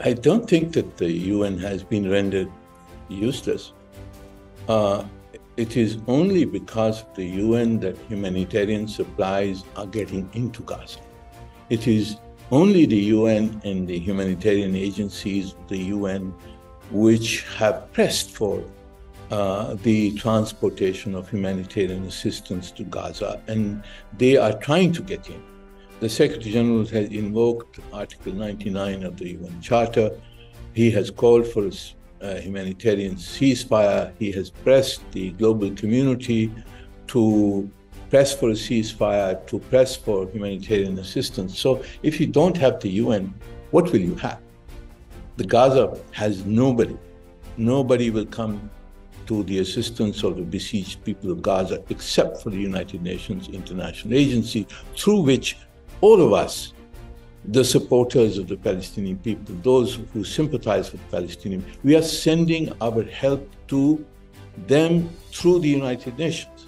I don't think that the UN has been rendered useless. Uh, it is only because of the UN that humanitarian supplies are getting into Gaza. It is only the UN and the humanitarian agencies of the UN which have pressed for the transportation of humanitarian assistance to Gaza, and they are trying to get in. The Secretary General has invoked Article 99 of the UN Charter. He has called for a humanitarian ceasefire. He has pressed the global community to press for a ceasefire, to press for humanitarian assistance. So if you don't have the UN, what will you have? The Gaza has nobody. Nobody will come to the assistance of the besieged people of Gaza except for the United Nations International Agency, through which all of us, the supporters of the Palestinian people, those who sympathize with Palestinians, we are sending our help to them through the United Nations.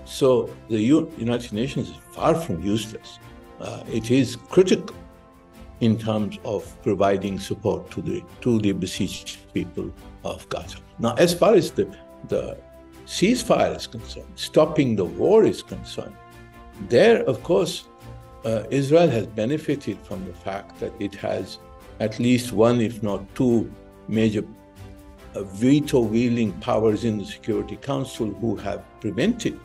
So the United Nations is far from useless. It is critical in terms of providing support to the besieged people of Gaza. Now, as far as the ceasefire is concerned, stopping the war is concerned, there, of course, Israel has benefited from the fact that it has at least one, if not two, major veto-wielding powers in the Security Council who have prevented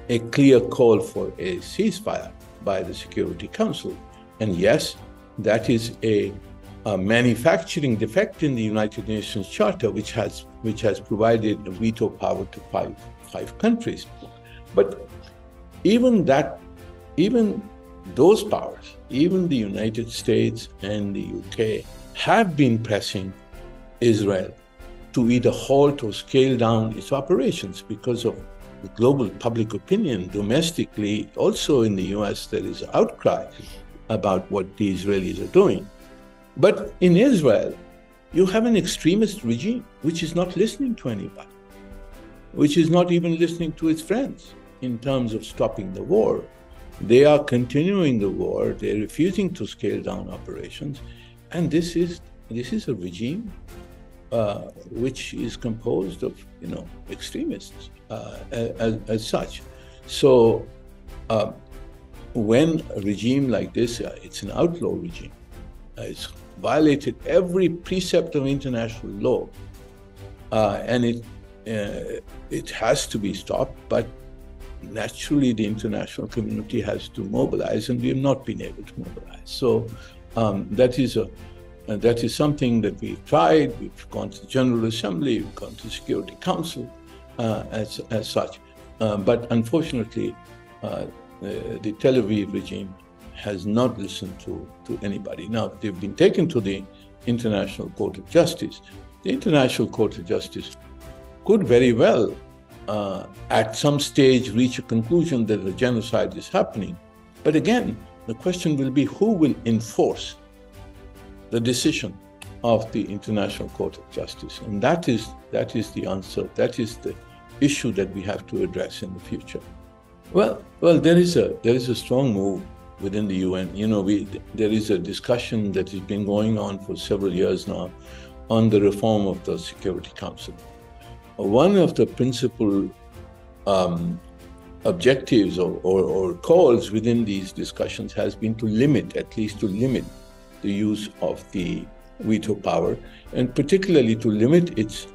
a clear call for a ceasefire by the Security Council. And yes, that is a manufacturing defect in the United Nations Charter, which has provided a veto power to five countries. But even those powers, even the United States and the UK, have been pressing Israel to either halt or scale down its operations because of the global public opinion. Domestically, also in the US, there is outcry about what the Israelis are doing. But in Israel, you have an extremist regime which is not listening to anybody, which is not even listening to its friends in terms of stopping the war. They are continuing the war. They're refusing to scale down operations. And this is a regime which is composed of, extremists as such. So when a regime like this, it's an outlaw regime, it's violated every precept of international law, and it has to be stopped, but naturally the international community has to mobilize, and we have not been able to mobilize. So that is something that we've tried. We've gone to the General Assembly, we've gone to the Security Council as such. But unfortunately, the Tel Aviv regime has not listened to anybody. Now, they've been taken to the International Court of Justice. The International Court of Justice could very well, at some stage, reach a conclusion that a genocide is happening. But again, the question will be who will enforce the decision of the International Court of Justice. And that is the answer. That is the issue that we have to address in the future. Well, there is a strong move within the UN. There is a discussion that has been going on for several years now on the reform of the Security Council. One of the principal objectives or calls within these discussions has been to limit the use of the veto power, and particularly to limit its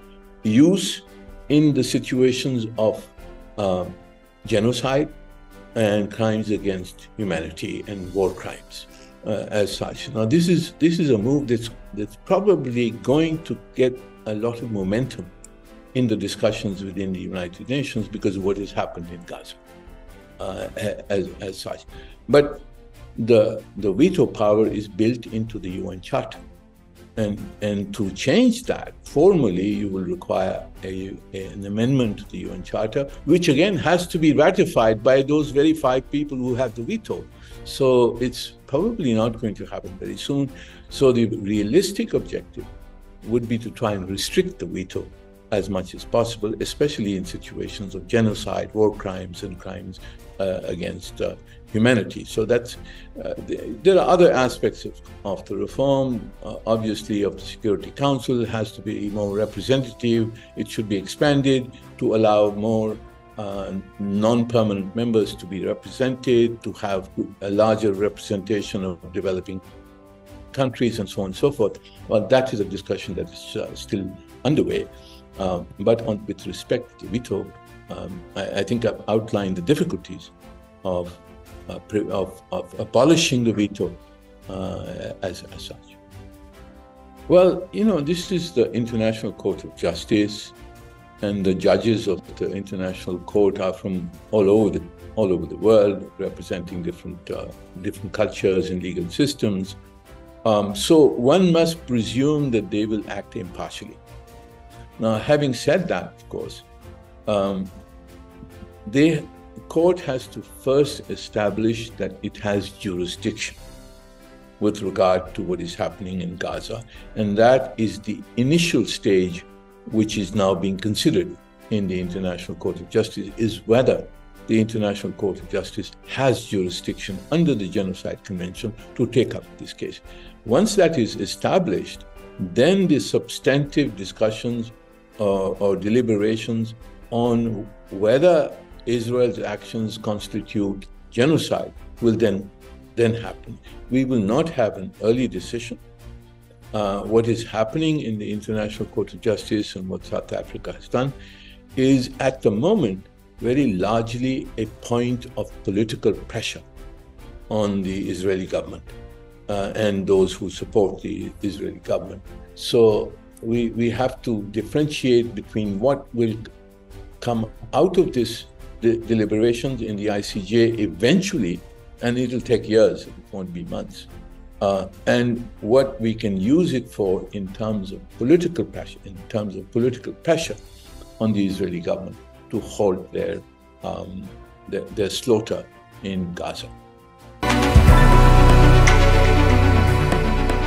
use in the situations of genocide and crimes against humanity and war crimes as such. Now, this is a move that's probably going to get a lot of momentum in the discussions within the United Nations because of what has happened in Gaza as such. But the veto power is built into the UN Charter. And to change that, formally, you will require an amendment to the UN Charter, which again has to be ratified by those very 5 people who have the veto. So it's probably not going to happen very soon. So the realistic objective would be to try and restrict the veto as much as possible, especially in situations of genocide, war crimes, and crimes against humanity. So that's, there are other aspects of the reform. Obviously, of the Security Council has to be more representative. It should be expanded to allow more non-permanent members to be represented, to have a larger representation of developing countries and so on and so forth. Well, that is a discussion that is still underway. But with respect to veto, I think I've outlined the difficulties of abolishing the veto as such. Well, this is the International Court of Justice, and the judges of the International Court are from all over the world, representing different cultures and legal systems. So one must presume that they will act impartially. Now, having said that, of course, the court has to first establish that it has jurisdiction with regard to what is happening in Gaza. And that is the initial stage which is now being considered in the International Court of Justice, is whether the International Court of Justice has jurisdiction under the Genocide Convention to take up this case. Once that is established, then the substantive discussions or deliberations on whether Israel's actions constitute genocide will then happen. We will not have an early decision. What is happening in the International Court of Justice and what South Africa has done is, at the moment, very largely a point of political pressure on the Israeli government and those who support the Israeli government. So we have to differentiate between what will come out of this deliberations in the ICJ eventually, and it'll take years, it won't be months, and what we can use it for in terms of political pressure, on the Israeli government to halt their slaughter in Gaza.